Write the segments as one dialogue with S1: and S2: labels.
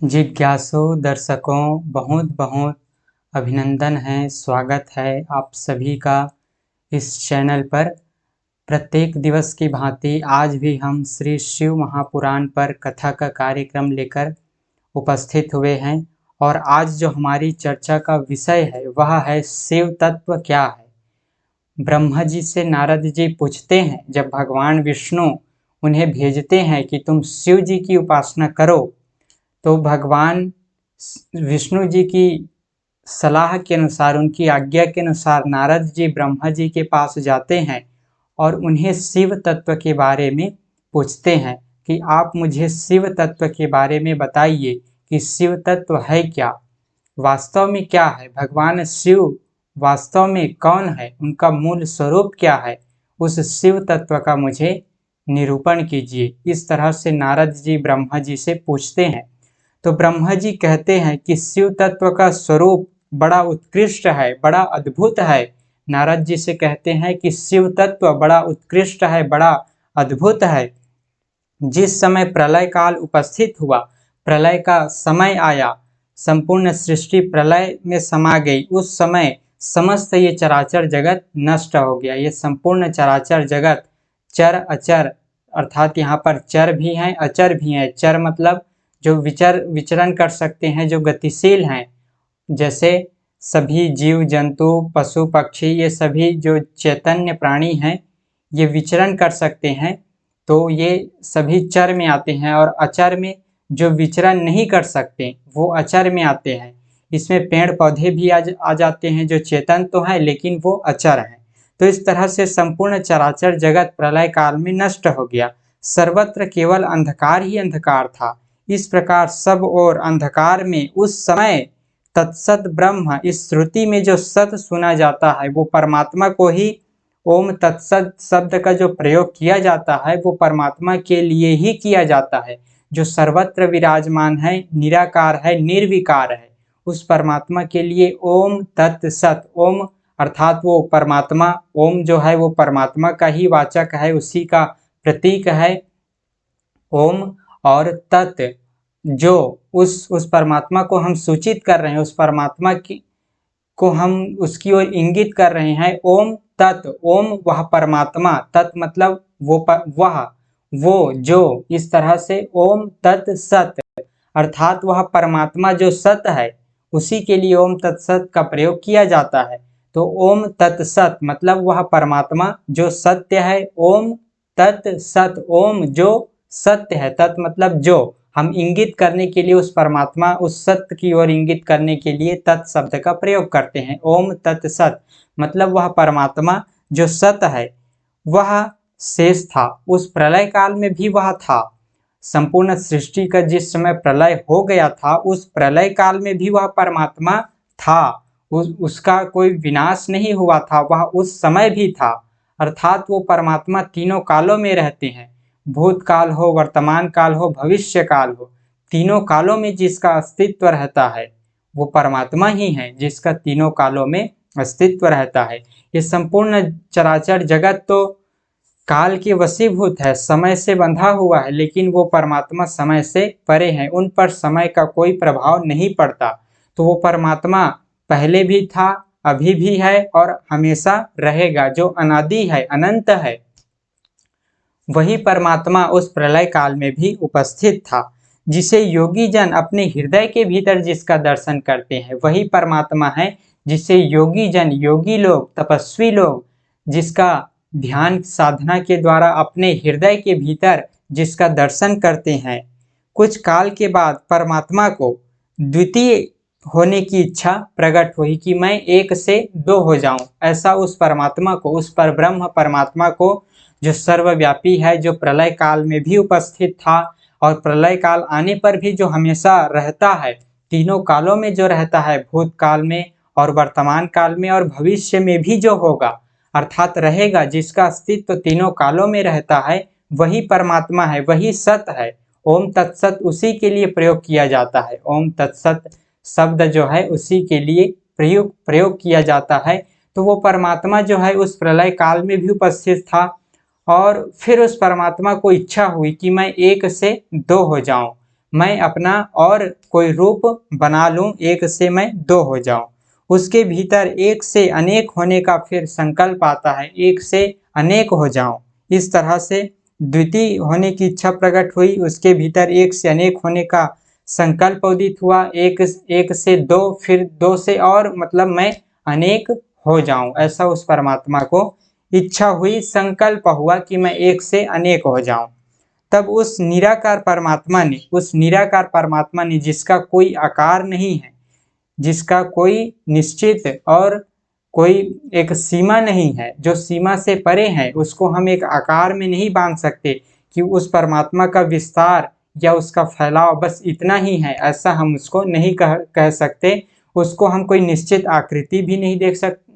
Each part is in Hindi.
S1: जिज्ञासु दर्शकों, बहुत बहुत अभिनंदन है, स्वागत है आप सभी का इस चैनल पर। प्रत्येक दिवस की भांति आज भी हम श्री शिव महापुराण पर कथा का कार्यक्रम लेकर उपस्थित हुए हैं और आज जो हमारी चर्चा का विषय है वह है शिव तत्व क्या है। ब्रह्मा जी से नारद जी पूछते हैं, जब भगवान विष्णु उन्हें भेजते हैं कि तुम शिव जी की उपासना करो, तो भगवान विष्णु जी की सलाह के अनुसार, उनकी आज्ञा के अनुसार नारद जी ब्रह्मा जी के पास जाते हैं और उन्हें शिव तत्व के बारे में पूछते हैं कि आप मुझे शिव तत्व के बारे में बताइए कि शिव तत्व है क्या, वास्तव में क्या है, भगवान शिव वास्तव में कौन है, उनका मूल स्वरूप क्या है, उस शिव तत्व का मुझे निरूपण कीजिए। इस तरह से नारद जी ब्रह्मा जी से पूछते हैं। तो ब्रह्मा जी कहते हैं कि शिव तत्व का स्वरूप बड़ा उत्कृष्ट है, बड़ा अद्भुत है। नारद जी से कहते हैं कि शिव तत्व बड़ा उत्कृष्ट है, बड़ा अद्भुत है। जिस समय प्रलय काल उपस्थित हुआ, प्रलय का समय आया, संपूर्ण सृष्टि प्रलय में समा गई, उस समय समस्त ये चराचर जगत नष्ट हो गया। ये संपूर्ण चराचर जगत चर अचर, अर्थात यहाँ पर चर भी हैं अचर भी हैं। चर मतलब जो विचरण कर सकते हैं, जो गतिशील हैं, जैसे सभी जीव जंतु पशु पक्षी, ये सभी जो चैतन्य प्राणी हैं ये विचरण कर सकते हैं, तो ये सभी चर में आते हैं। और अचर में जो विचरण नहीं कर सकते वो अचर में आते हैं। इसमें पेड़ पौधे भी आ जाते हैं, जो चेतन तो हैं लेकिन वो अचर हैं। तो इस तरह से संपूर्ण चराचर जगत प्रलय काल में नष्ट हो गया। सर्वत्र केवल अंधकार ही अंधकार था। इस प्रकार सब और अंधकार में उस समय तत्सत ब्रह्म, इस श्रुति में जो सत सुना जाता है वो परमात्मा को ही, ओम तत्सत शब्द का जो प्रयोग किया जाता है वो परमात्मा के लिए ही किया जाता है, जो सर्वत्र विराजमान है, निराकार है, निर्विकार है। उस परमात्मा के लिए ओम तत्सत, ओम अर्थात वो परमात्मा, ओम जो है वो परमात्मा का ही वाचक है, उसी का प्रतीक है ओम। और तत् जो उस परमात्मा को हम सूचित कर रहे हैं, उस परमात्मा की को हम उसकी ओर इंगित कर रहे हैं। ओम तत्, ओम वह परमात्मा, तत् मतलब वह वो जो, इस तरह से ओम तत् सत, अर्थात वह परमात्मा जो सत है उसी के लिए ओम तत्सत का प्रयोग किया जाता है। तो ओम तत्सत मतलब वह परमात्मा जो सत्य है, ओम तत्सत, ओम जो सत्य है, तत् मतलब जो, हम इंगित करने के लिए उस परमात्मा, उस सत्य की ओर इंगित करने के लिए तत् शब्द का प्रयोग करते हैं। ओम तत्सत मतलब वह परमात्मा जो सत्य है वह शेष था, उस प्रलय काल में भी वह था। संपूर्ण सृष्टि का जिस समय प्रलय हो गया था, उस प्रलय काल में भी वह परमात्मा था, उसका कोई विनाश नहीं हुआ था, वह उस समय भी था। अर्थात वो परमात्मा तीनों कालों में रहते हैं, भूतकाल हो, वर्तमान काल हो, भविष्य काल हो, तीनों कालों में जिसका अस्तित्व रहता है वो परमात्मा ही है, जिसका तीनों कालों में अस्तित्व रहता है। ये संपूर्ण चराचर जगत तो काल के वशीभूत है, समय से बंधा हुआ है, लेकिन वो परमात्मा समय से परे है, उन पर समय का कोई प्रभाव नहीं पड़ता। तो वो परमात्मा पहले भी था, अभी भी है और हमेशा रहेगा, जो अनादि है, अनंत है। वही परमात्मा उस प्रलय काल में भी उपस्थित था, जिसे योगी जन अपने हृदय के भीतर जिसका दर्शन करते हैं वही परमात्मा है, जिसे योगी जन, योगी लोग, तपस्वी लोग जिसका ध्यान साधना के द्वारा अपने हृदय के भीतर जिसका दर्शन करते हैं। कुछ काल के बाद परमात्मा को द्वितीय होने की इच्छा प्रकट हुई कि मैं एक से दो हो जाऊं। ऐसा उस परमात्मा को, उस परब्रह्म परमात्मा को जो सर्वव्यापी है, जो प्रलय काल में भी उपस्थित था और प्रलय काल आने पर भी जो हमेशा रहता है, तीनों कालों में जो रहता है, भूतकाल में और वर्तमान काल में और भविष्य में भी जो होगा अर्थात रहेगा, जिसका अस्तित्व तीनों कालों में रहता है, वही परमात्मा है, वही सत है। ओम तत्सत उसी के लिए प्रयोग किया जाता है। ओम तत्सत शब्द जो है उसी के लिए प्रयोग किया जाता है। तो वो परमात्मा जो है उस प्रलय काल में भी उपस्थित था और फिर उस परमात्मा को इच्छा हुई कि मैं एक से दो हो जाऊं, मैं अपना और कोई रूप बना लूं, एक से मैं दो हो जाऊं। उसके भीतर एक से अनेक होने का फिर संकल्प आता है, एक से अनेक हो जाऊं। इस तरह से द्वितीय होने की इच्छा प्रकट हुई, उसके भीतर एक से अनेक होने का संकल्प उदित हुआ, एक से दो, फिर दो से और, मतलब मैं अनेक हो जाऊं, ऐसा उस परमात्मा को इच्छा हुई, संकल्प हुआ कि मैं एक से अनेक हो जाऊं। तब उस निराकार परमात्मा ने जिसका कोई आकार नहीं है, जिसका कोई निश्चित और कोई एक सीमा नहीं है, जो सीमा से परे है, उसको हम एक आकार में नहीं बांध सकते कि उस परमात्मा का विस्तार या उसका फैलाव बस इतना ही है, ऐसा हम उसको नहीं कह सकते। उसको हम कोई निश्चित आकृति भी नहीं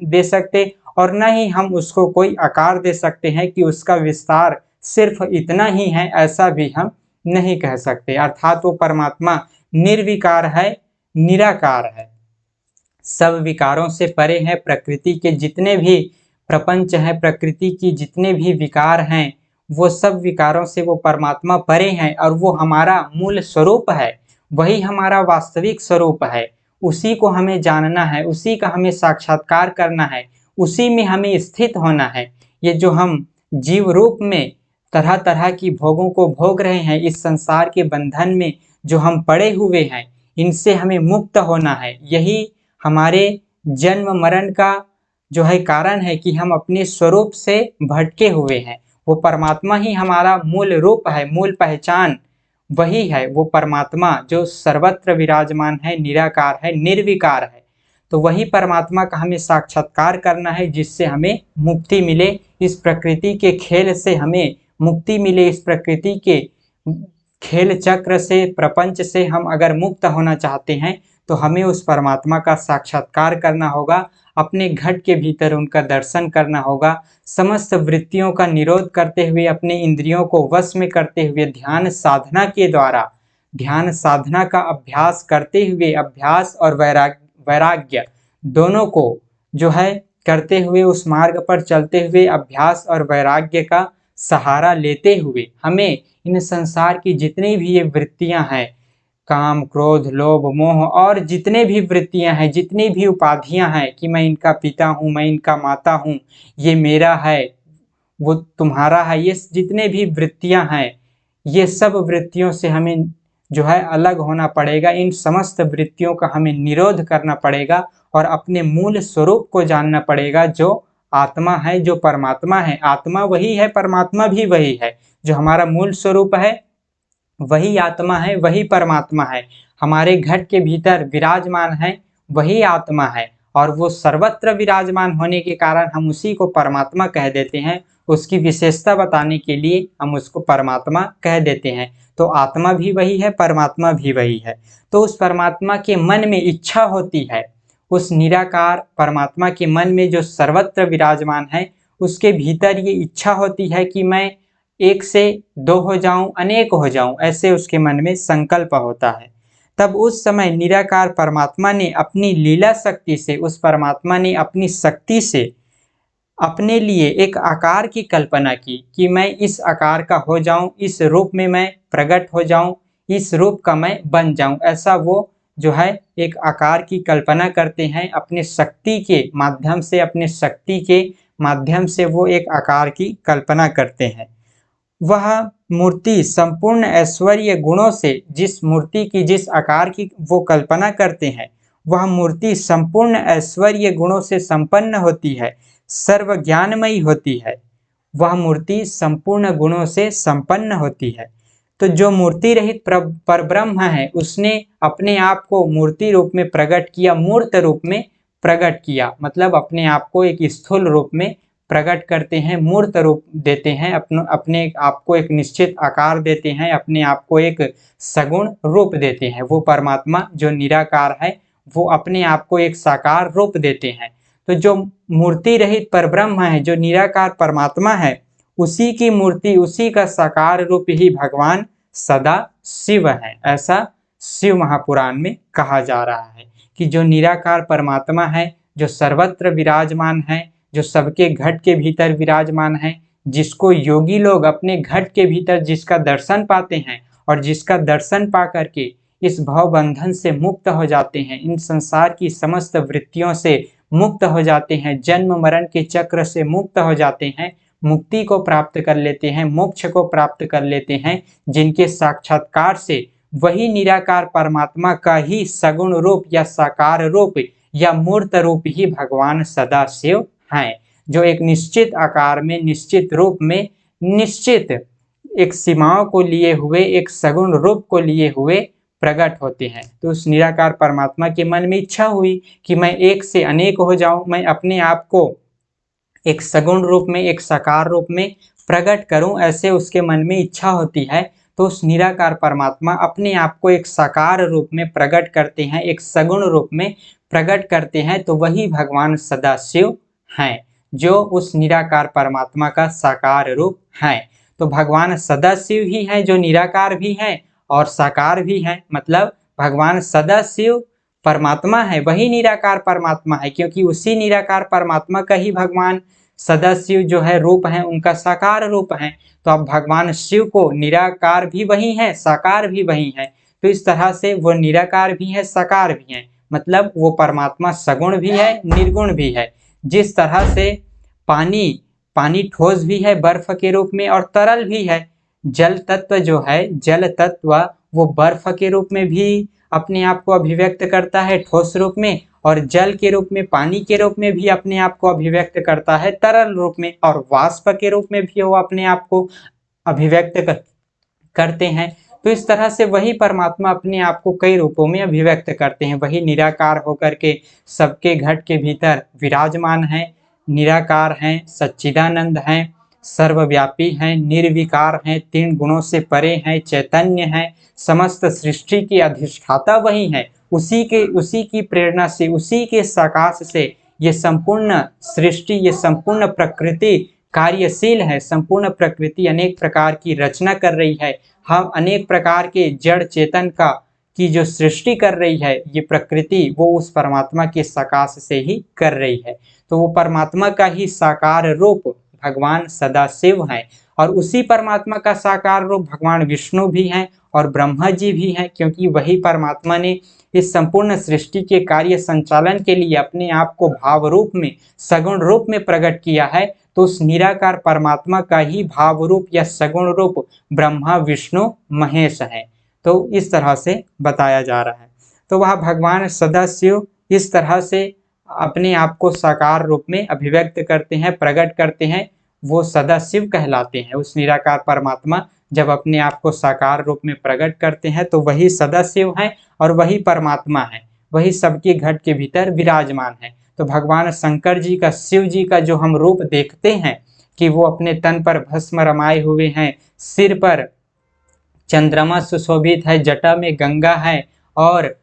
S1: दे सकते, और न ही हम उसको कोई आकार दे सकते हैं कि उसका विस्तार सिर्फ इतना ही है, ऐसा भी हम नहीं कह सकते। अर्थात वो परमात्मा निर्विकार है, निराकार है, सब विकारों से परे है। प्रकृति के जितने भी प्रपंच हैं, प्रकृति की जितने भी विकार हैं, वो सब विकारों से वो परमात्मा परे हैं, और वो हमारा मूल स्वरूप है, वही हमारा वास्तविक स्वरूप है। उसी को हमें जानना है, उसी का हमें साक्षात्कार करना है, उसी में हमें स्थित होना है। ये जो हम जीव रूप में तरह तरह की भोगों को भोग रहे हैं, इस संसार के बंधन में जो हम पड़े हुए हैं, इनसे हमें मुक्त होना है। यही हमारे जन्म मरण का जो है कारण है कि हम अपने स्वरूप से भटके हुए हैं। वो परमात्मा ही हमारा मूल रूप है, मूल पहचान वही है, वो परमात्मा जो सर्वत्र विराजमान है, निराकार है, निर्विकार है। तो वही परमात्मा का हमें साक्षात्कार करना है, जिससे हमें मुक्ति मिले, इस प्रकृति के खेल से हमें मुक्ति मिले, इस प्रकृति के खेल चक्र से, प्रपंच से हम अगर मुक्त होना चाहते हैं तो हमें उस परमात्मा का साक्षात्कार करना होगा, अपने घट के भीतर उनका दर्शन करना होगा, समस्त वृत्तियों का निरोध करते हुए, अपने इंद्रियों को वश में करते हुए, ध्यान साधना के द्वारा, ध्यान साधना का अभ्यास करते हुए, अभ्यास और वैराग्य दोनों को जो है करते हुए, उस मार्ग पर चलते हुए, अभ्यास और वैराग्य का सहारा लेते हुए हमें इन संसार की जितनी भी ये वृत्तियां हैं, काम, क्रोध, लोभ, मोह और जितने भी वृत्तियां हैं, जितनी भी उपाधियां हैं कि मैं इनका पिता हूँ, मैं इनका माता हूँ, ये मेरा है, वो तुम्हारा है, ये जितने भी वृत्तियां हैं, ये सब वृत्तियों से हमें जो है अलग होना पड़ेगा। इन समस्त वृत्तियों का हमें निरोध करना पड़ेगा और अपने मूल स्वरूप को जानना पड़ेगा, जो आत्मा है, जो परमात्मा है। आत्मा वही है, परमात्मा भी वही है। जो हमारा मूल स्वरूप है वही आत्मा है, वही परमात्मा है। हमारे घट के भीतर विराजमान है वही आत्मा है, और वो सर्वत्र विराजमान होने के कारण हम उसी को परमात्मा कह देते हैं। उसकी विशेषता बताने के लिए हम उसको परमात्मा कह देते हैं। तो आत्मा भी वही है, परमात्मा भी वही है। तो उस परमात्मा के मन में इच्छा होती है, उस निराकार परमात्मा के मन में जो सर्वत्र विराजमान है, उसके भीतर ये इच्छा होती है कि मैं एक से दो हो जाऊं, अनेक हो जाऊं, ऐसे उसके मन में संकल्प होता है। तब उस समय निराकार परमात्मा ने अपनी लीला शक्ति से, उस परमात्मा ने अपनी शक्ति से अपने लिए एक आकार की कल्पना की कि मैं इस आकार का हो जाऊं, इस रूप में मैं प्रकट हो जाऊं, इस रूप का मैं बन जाऊं। ऐसा वो जो है एक आकार की कल्पना करते हैं, अपने शक्ति के माध्यम से, अपने शक्ति के माध्यम से वो एक आकार की कल्पना करते हैं। वह मूर्ति संपूर्ण ऐश्वर्य गुणों से, जिस मूर्ति की, जिस आकार की वो कल्पना करते हैं, वह मूर्ति संपूर्ण ऐश्वर्य गुणों से संपन्न होती है, सर्व ज्ञानमयी होती है। वह मूर्ति संपूर्ण गुणों से संपन्न होती है। तो जो मूर्ति रहित परब्रह्म है, उसने अपने आप को मूर्ति रूप में प्रकट किया, मूर्त रूप में प्रकट किया, मतलब अपने आप को एक स्थूल रूप में प्रकट करते हैं, मूर्त रूप देते हैं, अपने आप को एक निश्चित आकार देते हैं, अपने आप को एक सगुण रूप देते हैं। वो परमात्मा जो निराकार है, वो अपने आप को एक साकार रूप देते हैं। तो जो मूर्ति रहित परब्रह्म है, जो निराकार परमात्मा है, उसी की मूर्ति, उसी का साकार रूप ही भगवान सदा शिव है। ऐसा शिव महापुराण में कहा जा रहा है कि जो निराकार परमात्मा है, जो सर्वत्र विराजमान है, जो सबके घट के भीतर विराजमान है, जिसको योगी लोग अपने घट के भीतर जिसका दर्शन पाते हैं और जिसका दर्शन पा करके इस भव बंधन से मुक्त हो जाते हैं, इन संसार की समस्त वृत्तियों से मुक्त हो जाते हैं, जन्म मरण के चक्र से मुक्त हो जाते हैं, मुक्ति को प्राप्त कर लेते हैं, मोक्ष को प्राप्त कर लेते हैं, जिनके साक्षात्कार से वही निराकार परमात्मा का ही सगुण रूप या साकार रूप या मूर्त रूप ही भगवान सदाशिव हैं, जो एक निश्चित आकार में, निश्चित रूप में, निश्चित एक सीमाओं को लिए हुए, एक सगुण रूप को लिए हुए प्रकट होते हैं। तो उस निराकार परमात्मा के मन में इच्छा हुई कि मैं एक से अनेक हो जाऊं, मैं अपने आप को एक सगुण रूप में, एक साकार रूप में प्रकट करूं, ऐसे उसके मन में इच्छा होती है। तो उस निराकार परमात्मा अपने आप को एक साकार रूप में प्रकट करते हैं, एक सगुण रूप में प्रकट करते हैं, तो वही भगवान सदाशिव हैं, जो उस निराकार परमात्मा का साकार रूप है। तो भगवान सदाशिव ही हैं, जो निराकार भी हैं और साकार भी हैं। मतलब भगवान सदाशिव परमात्मा है, वही निराकार परमात्मा है, क्योंकि उसी निराकार परमात्मा का ही भगवान सदाशिव जो है रूप है, उनका साकार रूप है। तो अब भगवान शिव को निराकार भी वही है, साकार भी वही है। तो इस तरह से वो निराकार भी है, साकार भी है, मतलब वो परमात्मा सगुण भी है, निर्गुण भी है। जिस तरह से पानी ठोस भी है बर्फ के रूप में और तरल भी है। जल तत्व जो है, जल तत्व वो बर्फ के रूप में भी अपने आप को अभिव्यक्त करता है ठोस रूप में, और जल के रूप में, पानी के रूप में भी अपने आप को अभिव्यक्त करता है तरल रूप में, और वाष्प के रूप में भी वो अपने आप को अभिव्यक्त करते हैं। तो इस तरह से वही परमात्मा अपने आप को कई रूपों में अभिव्यक्त करते हैं। वही निराकार होकर के सबके घट के भीतर विराजमान है, निराकार हैं, सच्चिदानंद हैं, सर्वव्यापी हैं, निर्विकार हैं, तीन गुणों से परे हैं, चैतन्य हैं, समस्त सृष्टि के अधिष्ठाता वही हैं। उसी की प्रेरणा से, उसी के सकाश से ये संपूर्ण सृष्टि, ये संपूर्ण प्रकृति कार्यशील है। संपूर्ण प्रकृति अनेक प्रकार की रचना कर रही है। हम अनेक प्रकार के जड़ चेतन की जो सृष्टि कर रही है ये प्रकृति, वो उस परमात्मा के सकाश से ही कर रही है। तो वो परमात्मा का ही साकार रूप भगवान सदाशिव हैं, और उसी परमात्मा का साकार रूप भगवान विष्णु भी हैं और ब्रह्मा जी भी हैं, क्योंकि वही परमात्मा ने इस संपूर्ण सृष्टि के कार्य संचालन के लिए अपने आप को भाव रूप में, सगुण रूप में प्रकट किया है। तो उस निराकार परमात्मा का ही भाव रूप या सगुण रूप ब्रह्मा विष्णु महेश है। तो इस तरह से बताया जा रहा है। तो वह भगवान सदाशिव इस तरह से अपने आप को साकार रूप में अभिव्यक्त करते हैं, प्रकट करते हैं, वो सदाशिव कहलाते हैं। उस निराकार परमात्मा जब अपने आप को साकार रूप में प्रकट करते हैं तो वही सदाशिव हैं और वही परमात्मा है, वही सबके घट के भीतर विराजमान है। तो भगवान शंकर जी का, शिव जी का जो हम रूप देखते हैं कि वो अपने तन पर भस्म रमाए हुए हैं, सिर पर चंद्रमा सुशोभित है, जटा में गंगा है, और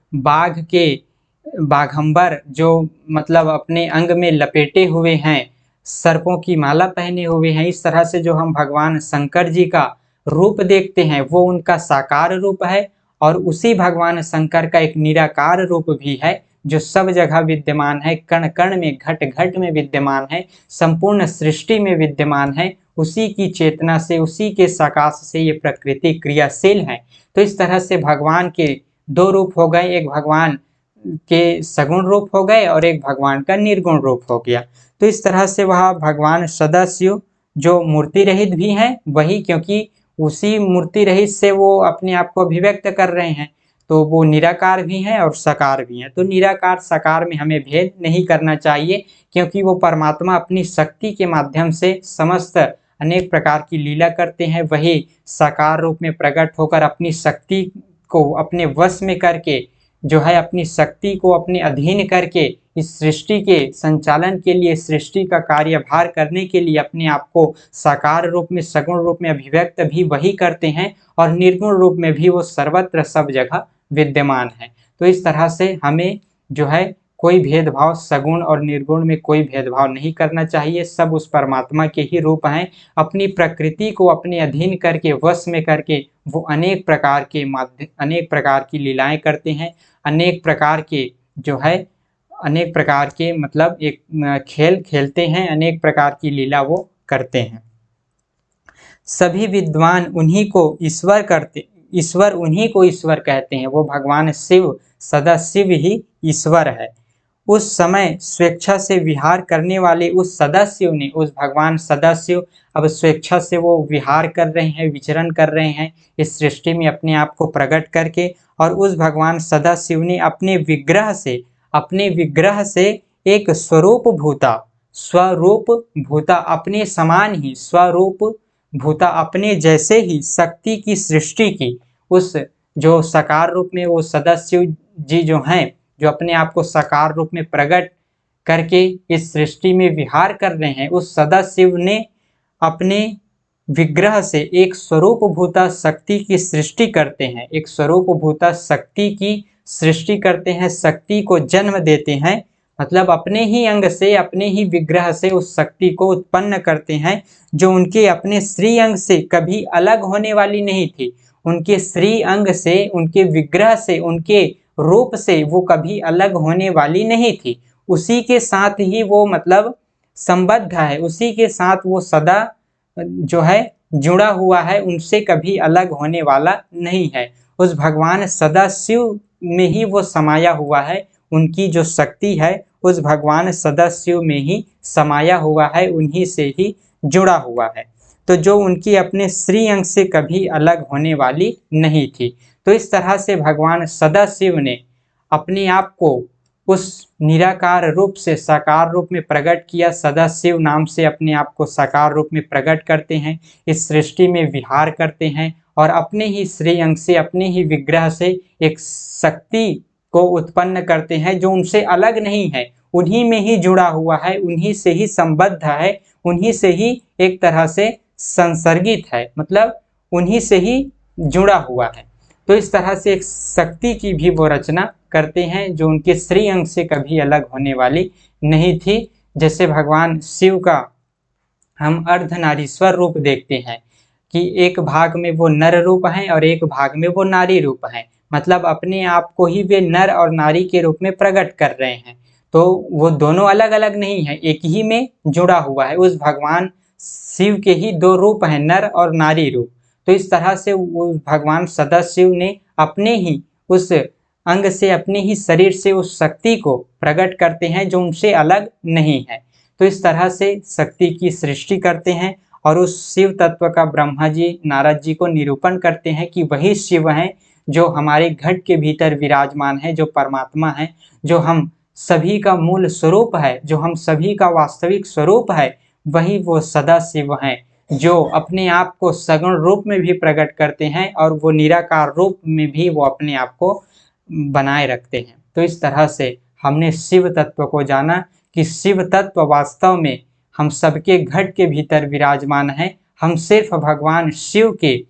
S1: बाघंबर जो मतलब अपने अंग में लपेटे हुए हैं, सर्पों की माला पहने हुए हैं। इस तरह से जो हम भगवान शंकर जी का रूप देखते हैं वो उनका साकार रूप है, और उसी भगवान शंकर का एक निराकार रूप भी है जो सब जगह विद्यमान है, कण कण में, घट घट में विद्यमान है, संपूर्ण सृष्टि में विद्यमान है। उसी की चेतना से, उसी के सकाश से ये प्रकृति क्रियाशील है। तो इस तरह से भगवान के दो रूप हो गए, एक भगवान के सगुण रूप हो गए और एक भगवान का निर्गुण रूप हो गया। तो इस तरह से वह भगवान सदाशिव जो मूर्ति रहित भी हैं वही, क्योंकि उसी मूर्ति रहित से वो अपने आप को अभिव्यक्त कर रहे हैं, तो वो निराकार भी हैं और साकार भी हैं। तो निराकार साकार में हमें भेद नहीं करना चाहिए, क्योंकि वो परमात्मा अपनी शक्ति के माध्यम से समस्त अनेक प्रकार की लीला करते हैं। वही साकार रूप में प्रकट होकर अपनी शक्ति को अपने वश में करके, जो है अपनी शक्ति को अपने अधीन करके इस सृष्टि के संचालन के लिए, सृष्टि का कार्यभार करने के लिए अपने आप को साकार रूप में, सगुण रूप में अभिव्यक्त भी वही करते हैं, और निर्गुण रूप में भी वो सर्वत्र सब जगह विद्यमान है। तो इस तरह से हमें जो है कोई भेदभाव, सगुण और निर्गुण में कोई भेदभाव नहीं करना चाहिए। सब उस परमात्मा के ही रूप हैं। अपनी प्रकृति को अपने अधीन करके, वश में करके वो अनेक प्रकार की लीलाएं करते हैं, अनेक प्रकार के जो है, अनेक प्रकार के मतलब एक खेल खेलते हैं, अनेक प्रकार की लीला वो करते हैं। सभी विद्वान उन्हीं को ईश्वर ईश्वर उन्हीं को ईश्वर कहते हैं, वो भगवान शिव, सदाशिव ही ईश्वर है। उस समय स्वेच्छा से विहार करने वाले उस सदाशिव ने, उस भगवान सदाशिव अब स्वेच्छा से वो विहार कर रहे हैं, विचरण कर रहे हैं इस सृष्टि में अपने आप को प्रकट करके, और उस भगवान सदाशिव ने अपने विग्रह से एक स्वरूप भूता अपने समान ही, स्वरूप भूता अपने जैसे ही शक्ति की सृष्टि की। उस जो साकार रूप में वो सदाशिव जी जो हैं, जो अपने आप को साकार रूप में प्रकट करके इस सृष्टि में विहार कर रहे हैं, उस सदाशिव ने अपने विग्रह से एक स्वरूप भूता शक्ति की सृष्टि करते हैं, एक स्वरूप भूता शक्ति की सृष्टि करते हैं, शक्ति को जन्म देते हैं, मतलब अपने ही अंग से, अपने ही विग्रह से उस शक्ति को उत्पन्न करते हैं, जो उनके अपने श्री अंग से कभी अलग होने वाली नहीं थी। उनके श्री अंग से, उनके विग्रह से, उनके रूप से वो कभी अलग होने वाली नहीं थी। उसी के साथ ही वो मतलब संबद्ध है, उसी के साथ वो सदा जो है जुड़ा हुआ है, उनसे कभी अलग होने वाला नहीं है। उस भगवान सदाशिव में ही वो समाया हुआ है, उनकी जो शक्ति है उस भगवान सदाशिव में ही समाया हुआ है, उन्हीं से ही जुड़ा हुआ है, तो जो उनकी अपने श्री अंग से कभी अलग होने वाली नहीं थी। तो इस तरह से भगवान सदाशिव ने अपने आप को उस निराकार रूप से साकार रूप में प्रकट किया, सदाशिव नाम से अपने आप को साकार रूप में प्रकट करते हैं, इस सृष्टि में विहार करते हैं और अपने ही श्री अंग से, अपने ही विग्रह से एक शक्ति को उत्पन्न करते हैं जो उनसे अलग नहीं है, उन्हीं में ही जुड़ा हुआ है, उन्हीं से ही संबद्ध है, उन्हीं से ही एक तरह से संसर्गित है, मतलब उन्हीं से ही जुड़ा हुआ है। तो इस तरह से एक शक्ति की भी वो रचना करते हैं जो उनके श्री अंग से कभी अलग होने वाली नहीं थी। जैसे भगवान शिव का हम अर्धनारीश्वर रूप देखते हैं कि एक भाग में वो नर रूप हैं और एक भाग में वो नारी रूप हैं, मतलब अपने आप को ही वे नर और नारी के रूप में प्रकट कर रहे हैं, तो वो दोनों अलग अलग नहीं है, एक ही में जुड़ा हुआ है। उस भगवान शिव के ही दो रूप हैं, नर और नारी रूप। तो इस तरह से उस भगवान सदाशिव ने अपने ही उस अंग से, अपने ही शरीर से उस शक्ति को प्रकट करते हैं जो उनसे अलग नहीं है। तो इस तरह से शक्ति की सृष्टि करते हैं और उस शिव तत्व का ब्रह्मा जी नारद जी को निरूपण करते हैं कि वही शिव हैं जो हमारे घट के भीतर विराजमान है, जो परमात्मा है, जो हम सभी का मूल स्वरूप है, जो हम सभी का वास्तविक स्वरूप है, वही वो सदाशिव हैं जो अपने आप को सगुण रूप में भी प्रकट करते हैं और वो निराकार रूप में भी वो अपने आप को बनाए रखते हैं। तो इस तरह से हमने शिव तत्व को जाना कि शिव तत्व वास्तव में हम सबके घट के भीतर विराजमान है। हम सिर्फ भगवान शिव के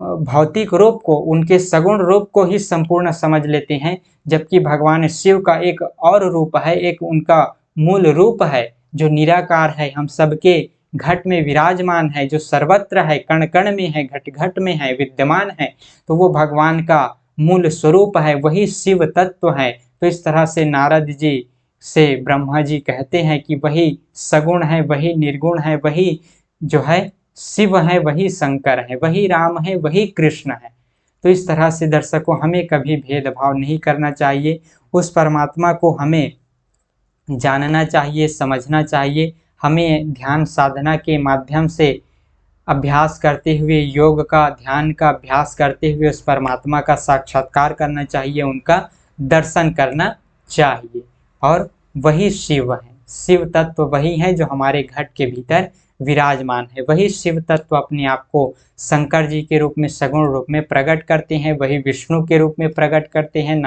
S1: भौतिक रूप को, उनके सगुण रूप को ही संपूर्ण समझ लेते हैं, जबकि भगवान शिव का एक और रूप है, एक उनका मूल रूप है जो निराकार है, हम सबके घट में विराजमान है, जो सर्वत्र है, कण कण में है, घट घट में है, विद्यमान है। तो वो भगवान का मूल स्वरूप है, वही शिव तत्व है। तो इस तरह से नारद जी से ब्रह्मा जी कहते हैं कि वही सगुण है, वही निर्गुण है, वही जो है शिव है, वही शंकर है, वही राम है, वही कृष्ण है। तो इस तरह से दर्शकों हमें कभी भेदभाव नहीं करना चाहिए, उस परमात्मा को हमें जानना चाहिए, समझना चाहिए। हमें ध्यान साधना के माध्यम से अभ्यास करते हुए, योग का, ध्यान का अभ्यास करते हुए उस परमात्मा का साक्षात्कार करना चाहिए, उनका दर्शन करना चाहिए। और वही शिव है, शिव तत्व वही है जो हमारे घट के भीतर विराजमान है। वही शिव तत्व अपने आप को शंकर जी के रूप में, सगुण रूप में प्रकट करते हैं, वही विष्णु के रूप में प्रकट करते हैं,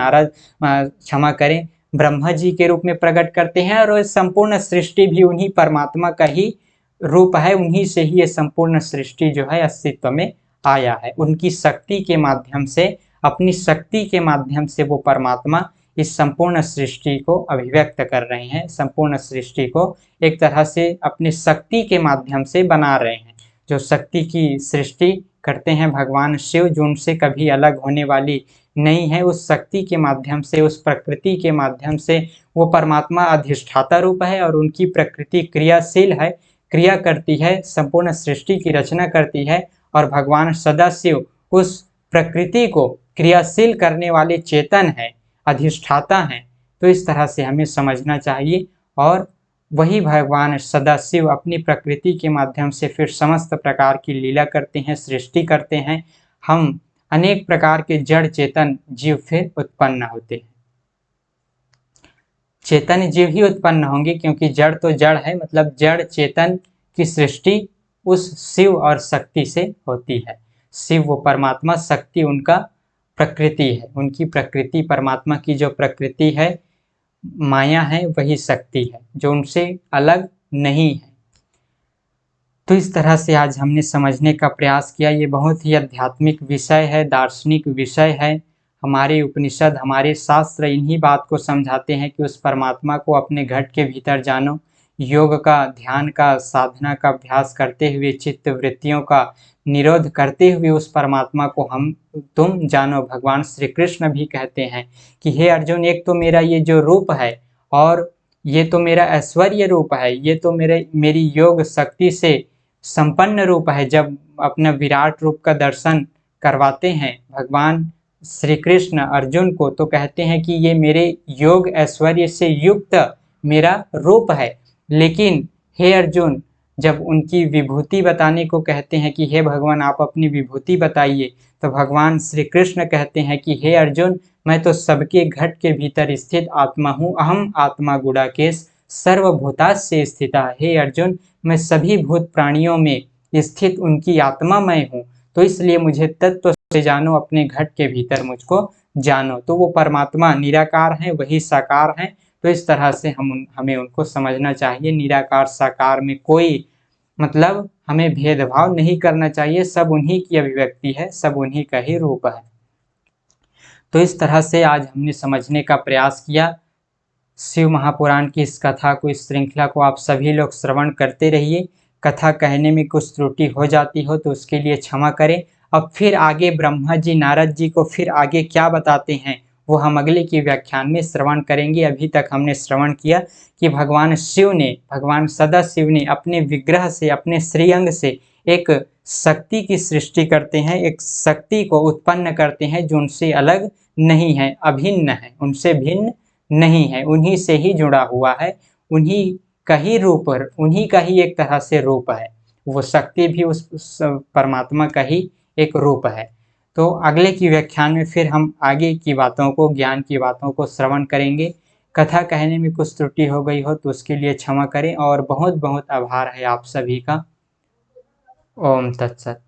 S1: क्षमा करें, ब्रह्मा जी के रूप में प्रकट करते हैं, और संपूर्ण सृष्टि भी उन्हीं परमात्मा का ही रूप है, उन्हीं से ही ये संपूर्ण सृष्टि जो है अस्तित्व में आया है। उनकी शक्ति के माध्यम से, अपनी शक्ति के माध्यम से वो परमात्मा इस संपूर्ण सृष्टि को अभिव्यक्त कर रहे हैं, संपूर्ण सृष्टि को एक तरह से अपनी शक्ति के माध्यम से बना रहे हैं। जो शक्ति की सृष्टि करते हैं भगवान शिव, जो उनसे कभी अलग होने वाली नहीं है, उस शक्ति के माध्यम से, उस प्रकृति के माध्यम से वो परमात्मा अधिष्ठाता रूप है और उनकी प्रकृति क्रियाशील है, क्रिया करती है, संपूर्ण सृष्टि की रचना करती है, और भगवान सदाशिव उस प्रकृति को क्रियाशील करने वाले चेतन है, अधिष्ठाता हैं। तो इस तरह से हमें समझना चाहिए और वही भगवान सदाशिव अपनी प्रकृति के माध्यम से फिर समस्त प्रकार की लीला करते हैं, सृष्टि करते हैं। हम अनेक प्रकार के जड़ चेतन जीव फिर उत्पन्न होते हैं। चेतन जीव ही उत्पन्न होंगे क्योंकि जड़ तो जड़ है, मतलब जड़ चेतन की सृष्टि उस शिव और शक्ति से होती है। शिव वो परमात्मा, शक्ति उनका प्रकृति है, उनकी प्रकृति, परमात्मा की जो प्रकृति है, माया है, वही शक्ति है जो उनसे अलग नहीं है। तो इस तरह से आज हमने समझने का प्रयास किया। ये बहुत ही आध्यात्मिक विषय है, दार्शनिक विषय है। हमारे उपनिषद, हमारे शास्त्र इन्हीं बात को समझाते हैं कि उस परमात्मा को अपने घट के भीतर जानो, योग का, ध्यान का, साधना का अभ्यास करते हुए, चित्त वृत्तियों का निरोध करते हुए उस परमात्मा को हम तुम जानो। भगवान श्री कृष्ण भी कहते हैं कि हे अर्जुन, एक तो मेरा ये जो रूप है और ये तो मेरा ऐश्वर्य रूप है, ये तो मेरी योग शक्ति से संपन्न रूप है। जब अपना विराट रूप का दर्शन करवाते हैं भगवान श्री कृष्ण अर्जुन को, तो कहते हैं कि ये मेरे योग ऐश्वर्य से युक्त मेरा रूप है। लेकिन हे अर्जुन, जब उनकी विभूति बताने को कहते हैं कि हे भगवान आप अपनी विभूति बताइए, तो भगवान श्री कृष्ण कहते हैं कि हे अर्जुन, मैं तो सबके घट के भीतर स्थित आत्मा हूँ। अहम आत्मा गुडाकेश सर्वभूतास्य स्थिता। हे अर्जुन, मैं सभी भूत प्राणियों में स्थित उनकी आत्मा मैं हूँ। तो इसलिए मुझे तत्व से जानो, अपने घट के भीतर मुझको जानो। तो वो परमात्मा निराकार है, वही साकार है। तो इस तरह से हमें उनको समझना चाहिए। निराकार साकार में कोई मतलब हमें भेदभाव नहीं करना चाहिए। सब उन्हीं की अभिव्यक्ति है, सब उन्हीं का ही रूप है। तो इस तरह से आज हमने समझने का प्रयास किया। शिव महापुराण की इस कथा को, इस श्रृंखला को आप सभी लोग श्रवण करते रहिए। कथा कहने में कुछ त्रुटि हो जाती हो तो उसके लिए क्षमा करें। अब फिर आगे ब्रह्मा जी, नारद जी को फिर आगे क्या बताते हैं वो हम अगले की व्याख्यान में श्रवण करेंगे। अभी तक हमने श्रवण किया कि भगवान शिव ने, भगवान सदाशिव ने अपने विग्रह से, अपने श्रीअंग से एक शक्ति की सृष्टि करते हैं, एक शक्ति को उत्पन्न करते हैं जो उनसे अलग नहीं है, अभिन्न है, उनसे भिन्न नहीं है, उन्हीं से ही जुड़ा हुआ है, उन्हीं का ही रूप, उन्हीं का ही एक तरह से रूप है। वो शक्ति भी उस परमात्मा का ही एक रूप है। तो अगले की व्याख्यान में फिर हम आगे की बातों को, ज्ञान की बातों को श्रवण करेंगे। कथा कहने में कुछ त्रुटि हो गई हो तो उसके लिए क्षमा करें और बहुत बहुत आभार है आप सभी का। ओम तत्सत।